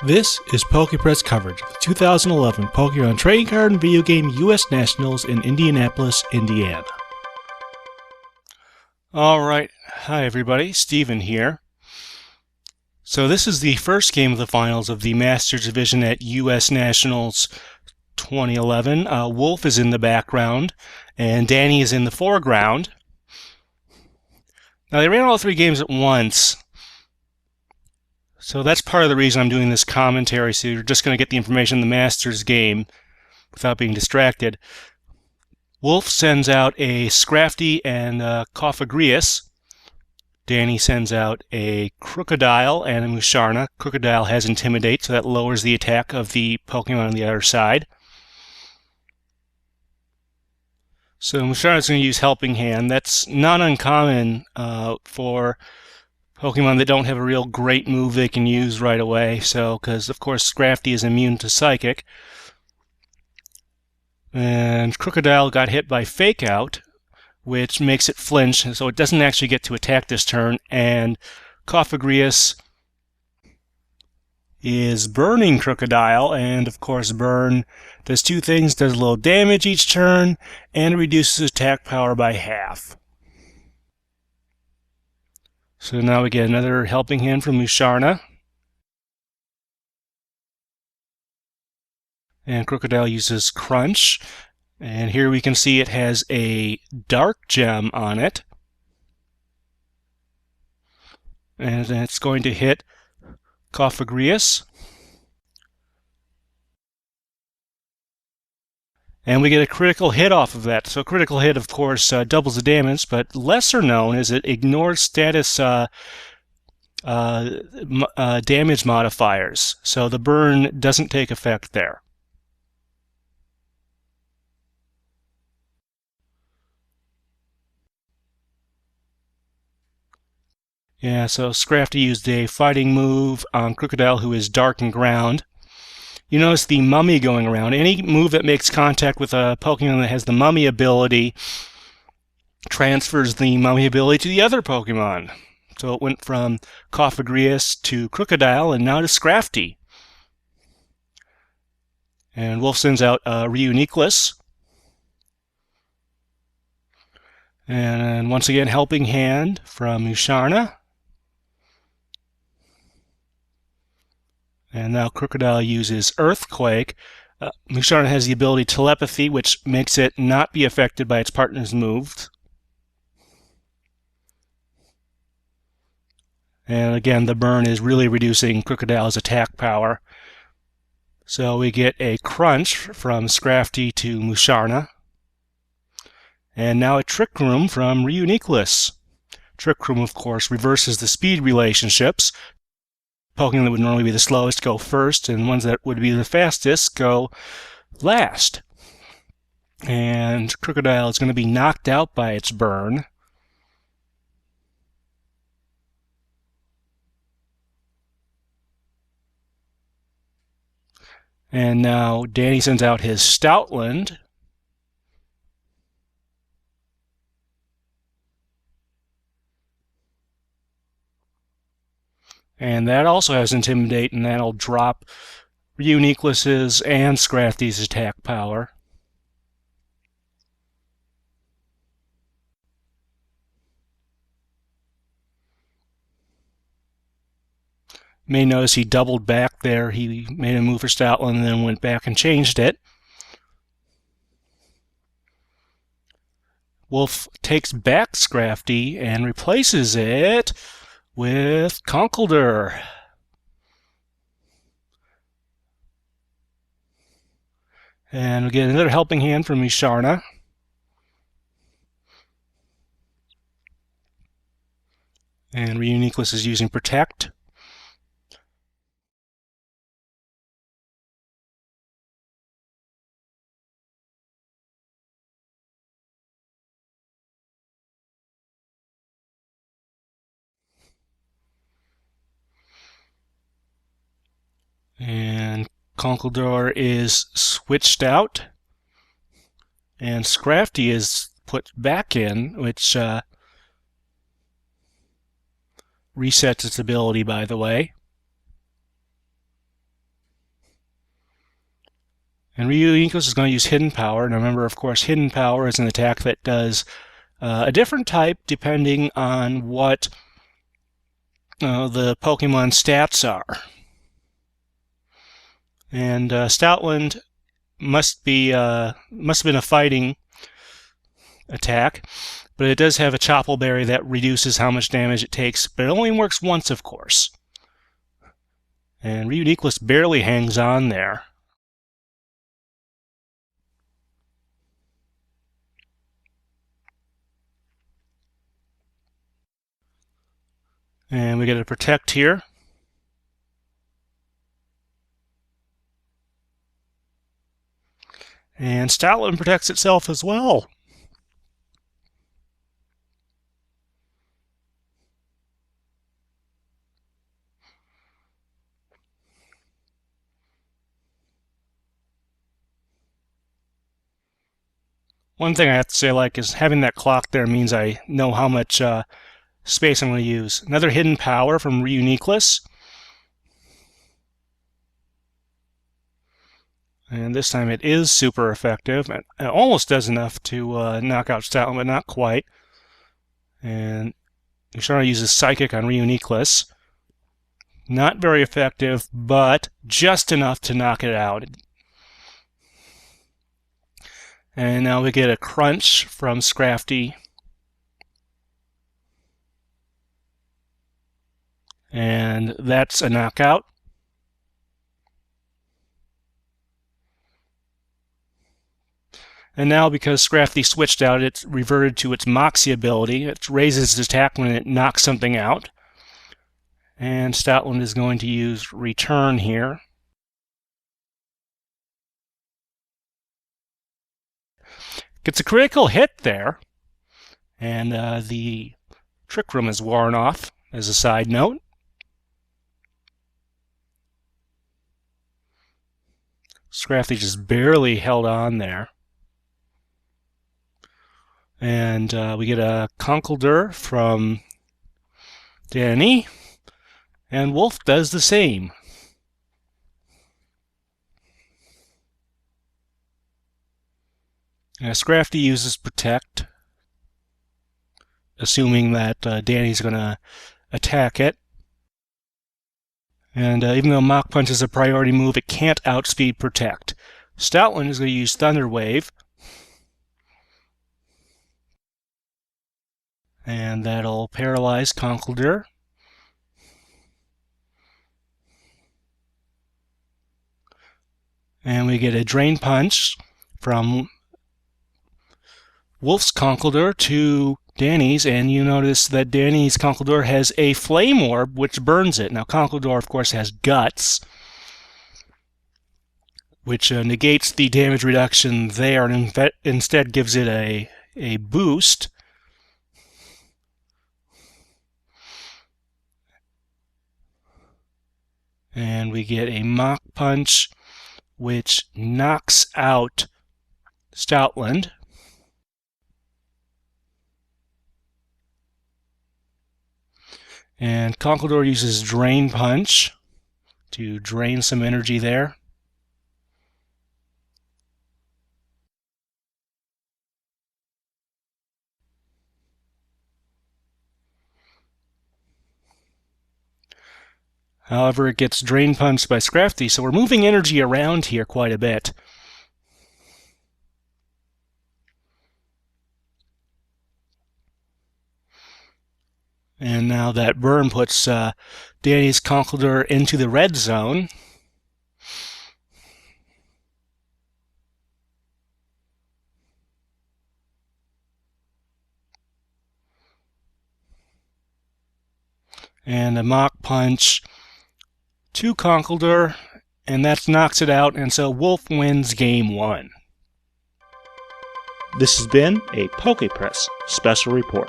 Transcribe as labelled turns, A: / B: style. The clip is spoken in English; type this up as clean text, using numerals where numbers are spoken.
A: This is PokePress coverage of the 2011 Pokemon Trading Card and Video Game US Nationals in Indianapolis, Indiana. Alright, hi everybody, Steven here. So this is the first game of the finals of the Masters Division at US Nationals 2011. Wolf is in the background, and Danny is in the foreground. Now they ran all three games at once. So that's part of the reason I'm doing this commentary, so you're just going to get the information in the Masters game without being distracted. Wolf sends out a Scrafty and a Cofagrius. Danny sends out a Crocodile and a Musharna. Crocodile has Intimidate, so that lowers the attack of the Pokemon on the other side. So Musharna is going to use Helping Hand. That's not uncommon for Pokemon that don't have a real great move they can use right away. So, because of course Scrafty is immune to Psychic. And Crocodile got hit by Fake Out, which makes it flinch, so it doesn't actually get to attack this turn. And Cofagrius is burning Crocodile, and of course Burn does two things: does a little damage each turn, and reduces attack power by half. So now we get another Helping Hand from Musharna. And Crocodile uses Crunch. And here we can see it has a Dark Gem on it. And then it's going to hit Cofagrius. And we get a critical hit off of that. So critical hit, of course, doubles the damage, but lesser known is it ignores status damage modifiers. So the burn doesn't take effect there. Yeah, so Scrafty used a fighting move on Crocodile, who is Dark and Ground. You notice the Mummy going around. Any move that makes contact with a Pokemon that has the Mummy ability transfers the Mummy ability to the other Pokemon. So it went from Cofagrius to Crocodile and now to Scrafty. And Wolf sends out Reuniclus. And once again, Helping Hand from Musharna. And now Crocodile uses Earthquake. Musharna has the ability Telepathy, which makes it not be affected by its partner's moves. And again, the burn is really reducing Crocodile's attack power. So we get a Crunch from Scrafty to Musharna. And now a Trick Room from Reuniclus. Trick Room, of course, reverses the speed relationships. Pokemon that would normally be the slowest go first, and ones that would be the fastest go last. And Crocodile is going to be knocked out by its burn. And now Danny sends out his Stoutland. And that also has Intimidate, and that'll drop Reuniclus's and Scrafty's attack power. You may notice he doubled back there. He made a move for Stoutland and then went back and changed it. Wolf takes back Scrafty and replaces it with Conkeldurr. And we get another Helping Hand from Musharna. And Reuniclus is using Protect. And Conkeldurr is switched out, and Scrafty is put back in, which resets its ability, by the way. And Ryu-Uniqueness is going to use Hidden Power. And remember, of course, Hidden Power is an attack that does a different type depending on what the Pokemon stats are. And Stoutland must have been a fighting attack, but it does have a Chople Berry that reduces how much damage it takes, but it only works once, of course. And Ryu-Uniqueness barely hangs on there. And we get a Protect here. And Stoutland protects itself as well. One thing I have to say is having that clock there means I know how much space I'm going to use. Another Hidden Power from Ryu-Uniqueness. And this time it is super effective. It almost does enough to knock out Stoutland, but not quite. And Musharna uses Psychic on Ryu-Uniqueness. Not very effective, but just enough to knock it out. And now we get a Crunch from Scrafty. And that's a knockout. And now, because Scrafty switched out, it's reverted to its Moxie ability. It raises its attack when it knocks something out. And Stoutland is going to use Return here. Gets a critical hit there. And the Trick Room is worn off, as a side note. Scrafty just barely held on there. And we get a Conkeldurr from Danny, and Wolf does the same. Scrafty uses Protect, assuming that Danny's going to attack it. And even though Mach Punch is a priority move, it can't outspeed Protect. Stoutland is going to use Thunder Wave. And that'll paralyze Conkeldurr. And we get a Drain Punch from Wolf's Conkeldurr to Danny's, and you notice that Danny's Conkeldurr has a Flame Orb, which burns it. Now, Conkeldurr, of course, has Guts, which negates the damage reduction there, and instead gives it a boost. And we get a Mach Punch, which knocks out Stoutland. And Conkeldurr uses Drain Punch to drain some energy there. However, it gets Drain Punched by Scrafty, so we're moving energy around here quite a bit. And now that burn puts Danny's Conkeldurr into the red zone. And a Mach Punch to Conkeldurr, and that knocks it out, and so Wolf wins Game 1.
B: This has been a PokePress Special Report.